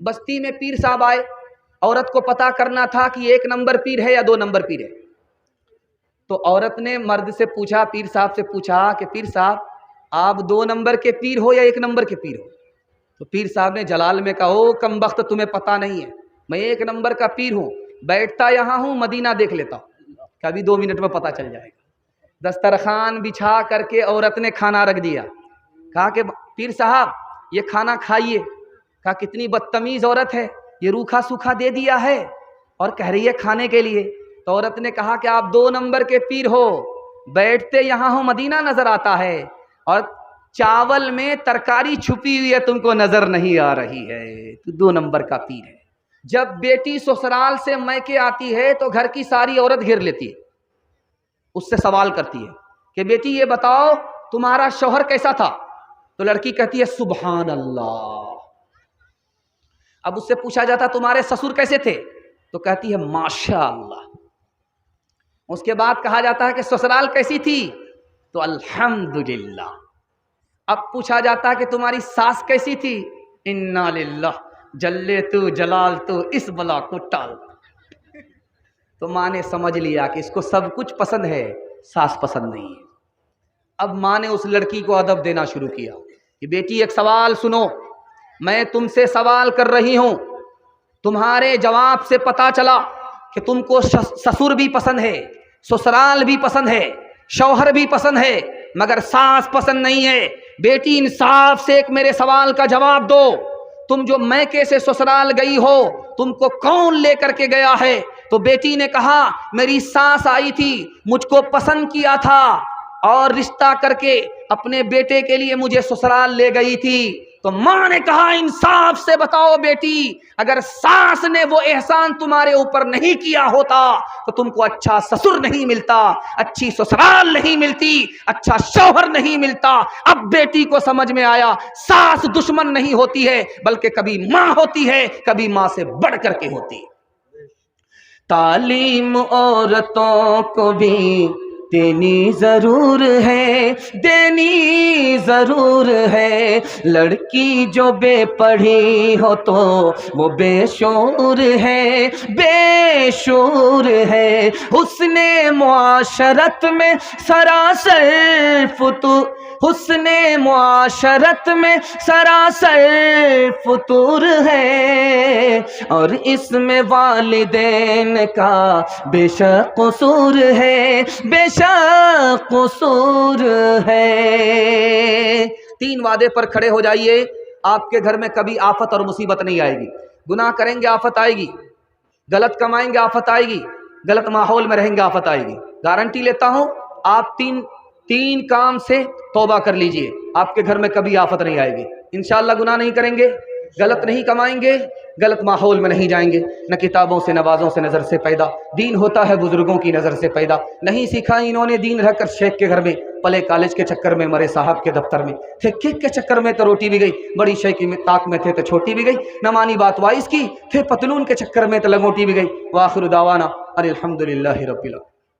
बस्ती में पीर साहब आए, औरत को पता करना था कि 1 नंबर पीर है या 2 नंबर पीर है। तो औरत ने मर्द से पूछा, पीर साहब से पूछा कि पीर साहब आप 2 नंबर के पीर हो या 1 नंबर के पीर हो? तो पीर साहब ने जलाल में कहा, ओ कमबख्त तुम्हें पता नहीं है, मैं 1 नंबर का पीर हूँ, बैठता यहाँ हूँ, मदीना देख लेता हूँ, कभी 2 मिनट में पता चल जाएगा। दस्तरखान बिछा करके औरत ने खाना रख दिया, कहा कि पीर साहब ये खाना खाइए। कहा कितनी बदतमीज औरत है, ये रूखा सूखा दे दिया है और कह रही है खाने के लिए। तो औरत ने कहा कि आप 2 नंबर के पीर हो, बैठते यहाँ हो, मदीना नजर आता है, और चावल में तरकारी छुपी हुई है, तुमको नजर नहीं आ रही है, तो 2 नंबर का पीर है। जब बेटी ससुराल से मैके आती है तो घर की सारी औरत घेर लेती है, उससे सवाल करती है कि बेटी ये बताओ तुम्हारा शौहर कैसा था? तो लड़की कहती है सुभान अल्लाह। अब उससे पूछा जाता तुम्हारे ससुर कैसे थे? तो कहती है माशा अल्लाह। उसके बाद कहा जाता है कि ससुराल कैसी थी? तो अल्हम्दुलिल्लाह। अब पूछा जाता है कि तुम्हारी सास कैसी थी? इन्ना लिल्लाह, जल्ले तू जलाल तू इस बला को टाल। तो माँ ने समझ लिया कि इसको सब कुछ पसंद है, सास पसंद नहीं है। अब माँ ने उस लड़की को अदब देना शुरू किया कि बेटी एक सवाल सुनो, मैं तुमसे सवाल कर रही हूं, तुम्हारे जवाब से पता चला कि तुमको ससुर भी पसंद है, ससुराल भी पसंद है, शौहर भी पसंद है, मगर सास पसंद नहीं है। बेटी इंसाफ से एक मेरे सवाल का जवाब दो, तुम जो मैके से ससुराल गई हो तुमको कौन लेकर के गया है? तो बेटी ने कहा मेरी सास आई थी, मुझको पसंद किया था और रिश्ता करके अपने बेटे के लिए मुझे ससुराल ले गई थी। तो माँ ने कहा इंसाफ से बताओ बेटी, अगर सास ने वो एहसान तुम्हारे ऊपर नहीं किया होता तो तुमको अच्छा ससुर नहीं मिलता, अच्छी ससुराल नहीं मिलती, अच्छा शौहर नहीं मिलता। अब बेटी को समझ में आया सास दुश्मन नहीं होती है, बल्कि कभी माँ होती है, कभी माँ से बढ़ करके होती है। तालीम औरतों को भी देनी जरूर है, देनी जरूर है। लड़की जो बेपढ़ी हो तो वो बेशूर है, बेशूर है। हुस्ने मुआशरत में सरासर फुतूर, हुस्ने मुआशरत में सरासर फुतूर है, और इसमें वालिदैन का बेशक कसूर है, बेशक कसूर है। 3 वादे पर खड़े हो जाइए, आपके घर में कभी आफत और मुसीबत नहीं आएगी। गुनाह करेंगे आफत आएगी, गलत कमाएंगे आफत आएगी, गलत माहौल में रहेंगे आफत आएगी। गारंटी लेता हूं, आप तीन काम से तौबा कर लीजिए, आपके घर में कभी आफत नहीं आएगी। इंशाअल्लाह गुनाह नहीं करेंगे, गलत नहीं कमाएंगे, गलत माहौल में नहीं जाएंगे। न किताबों से नवाजों से नज़र से पैदा, दीन होता है बुजुर्गों की नज़र से पैदा। नहीं सीखा इन्होंने दीन रहकर शेख के घर में, पले कॉलेज के चक्कर में, मरे साहब के दफ्तर में, थे केक के चक्कर में तो रोटी भी गई, बड़ी शेख की ताक में थे तो छोटी भी गई, न मानी बात वाइस की, थे पतलून के चक्कर में तो लंगोटी भी गई। वाखिर दावाना अनिल हम्दुलिल्लाहि रब्बिल आलमीन।